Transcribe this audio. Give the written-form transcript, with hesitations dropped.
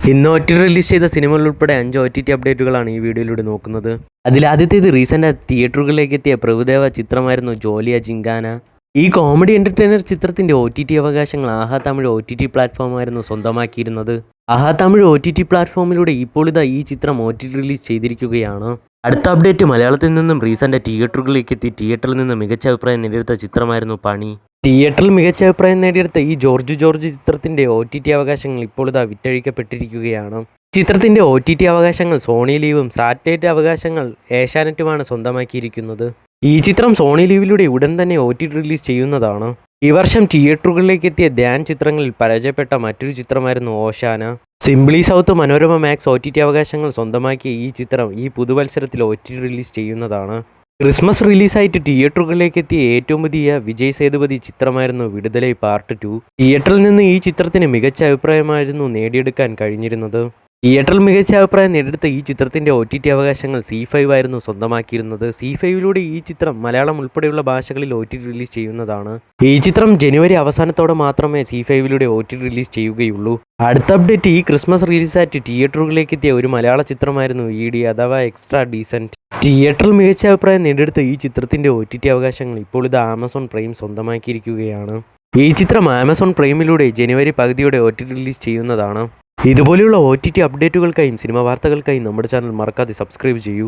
ഇന്ന് ഒ.ടി.ടി റിലീസ് ചെയ്ത സിനിമകൾ ഉൾപ്പെടെ 5 ഒ.ടി.ടി അപ്ഡേറ്റുകളാണ് ഈ വീഡിയോയിലൂടെ നോക്കുന്നത്. അതിലാദ്യത്തേത് റീസെൻ്റ് തിയേറ്ററുകളിലേക്ക് എത്തിയ പ്രഭുദേവ ചിത്രമായിരുന്നു ജോലിയ ജിങ്കാന. ഈ കോമഡി എൻ്റർടൈനർ ചിത്രത്തിൻ്റെ ഒ.ടി.ടി അവകാശങ്ങൾ ആഹാ തമിഴ് ഒ.ടി.ടി പ്ലാറ്റ്ഫോമായിരുന്നു സ്വന്തമാക്കിയിരുന്നത്. ആഹാ തമിഴ് ഒ.ടി.ടി പ്ലാറ്റ്ഫോമിലൂടെ ഇപ്പോൾ ഈ ചിത്രം ഒ.ടി.ടി റിലീസ് ചെയ്തിരിക്കുകയാണ്. അടുത്ത അപ്ഡേറ്റ് മലയാളത്തിൽ നിന്നും റീസെൻ്റ് തിയേറ്ററുകളിലേക്ക് എത്തി തിയേറ്ററിൽ നിന്ന് മികച്ച അഭിപ്രായം നേടിയെടുത്ത ചിത്രമായിരുന്നു പണി. തിയേറ്ററിൽ മികച്ച അഭിപ്രായം നേടിയെടുത്ത ഈ ജോർജ് ചിത്രത്തിൻ്റെ ഒ.ടി.ടി അവകാശങ്ങൾ ഇപ്പോൾ വിറ്റഴിക്കപ്പെട്ടിരിക്കുകയാണ്. ചിത്രത്തിൻ്റെ ഒ.ടി.ടി അവകാശങ്ങൾ സോണി ലീവും സാറ്റലൈറ്റ് അവകാശങ്ങൾ ഏഷ്യാനെറ്റുമാണ് സ്വന്തമാക്കിയിരിക്കുന്നത്. ഈ ചിത്രം സോണി ലീവിലൂടെ ഉടൻ തന്നെ ഒ.ടി.ടി റിലീസ് ചെയ്യുന്നതാണ്. ഈ വർഷം തിയേറ്ററുകളിലേക്ക് എത്തിയ ധ്യാൻ ചിത്രങ്ങളിൽ പരാജയപ്പെട്ട മറ്റൊരു ചിത്രമായിരുന്നു ഓശാന. സിംപ്ലി സൗത്ത് മനോരമ മാക്സ് ഒ.ടി.ടി അവകാശങ്ങൾ സ്വന്തമാക്കിയ ഈ ചിത്രം ഈ പുതുവത്സരത്തിൽ ഒ.ടി.ടി റിലീസ് ചെയ്യുന്നതാണ്. ക്രിസ്മസ് റിലീസായിട്ട് തിയേറ്ററുകളിലേക്ക് എത്തിയ ഏറ്റവും പുതിയ വിജയ് സേതുപതി ചിത്രമായിരുന്നു വിടുതലൈ പാർട്ട് 2. തിയേറ്ററിൽ നിന്ന് ഈ ചിത്രത്തിന് മികച്ച അഭിപ്രായമായിരുന്നു നേടിയെടുക്കാൻ കഴിഞ്ഞിരുന്നത്. തിയേറ്ററിൽ മികച്ച അഭിപ്രായം നേടിയെടുത്ത ഈ ചിത്രത്തിൻ്റെ ഒ.ടി.ടി അവകാശങ്ങൾ C5 ആയിരുന്നു സ്വന്തമാക്കിയിരുന്നത്. C5ലൂടെ ഈ ചിത്രം മലയാളം ഉൾപ്പെടെയുള്ള ഭാഷകളിൽ ഒ.ടി.ടി റിലീസ് ചെയ്യുന്നതാണ്. ഈ ചിത്രം ജനുവരി അവസാനത്തോടെ മാത്രമേ C5ലൂടെ ഒ.ടി.ടി റിലീസ് ചെയ്യുകയുള്ളൂ. അടുത്ത അപ്ഡേറ്റ് ഈ ക്രിസ്മസ് റിലീസായിട്ട് തിയേറ്ററുകളിലേക്ക് എത്തിയ ഒരു മലയാള ചിത്രമായിരുന്നു ED അഥവാ എക്സ്ട്രാ ഡീസൻറ്റ്. തിയേറ്ററിൽ മികച്ച അഭിപ്രായം നേടിയെടുത്ത ഈ ചിത്രത്തിൻ്റെ ഒ.ടി.ടി അവകാശങ്ങൾ ഇപ്പോൾ ആമസോൺ പ്രൈം സ്വന്തമാക്കിയിരിക്കുകയാണ്. ഈ ചിത്രം ആമസോൺ പ്രൈമിലൂടെ ജനുവരി പകുതിയോടെ ഒ.ടി.ടി റിലീസ് ചെയ്യുന്നതാണ്. ഇതുപോലെയുള്ള ഒ.ടി.ടി അപ്ഡേറ്റുകൾക്കായും സിനിമ വാർത്തകൾക്കായും നമ്മുടെ ചാനൽ മറക്കാതെ സബ്സ്ക്രൈബ് ചെയ്യൂ.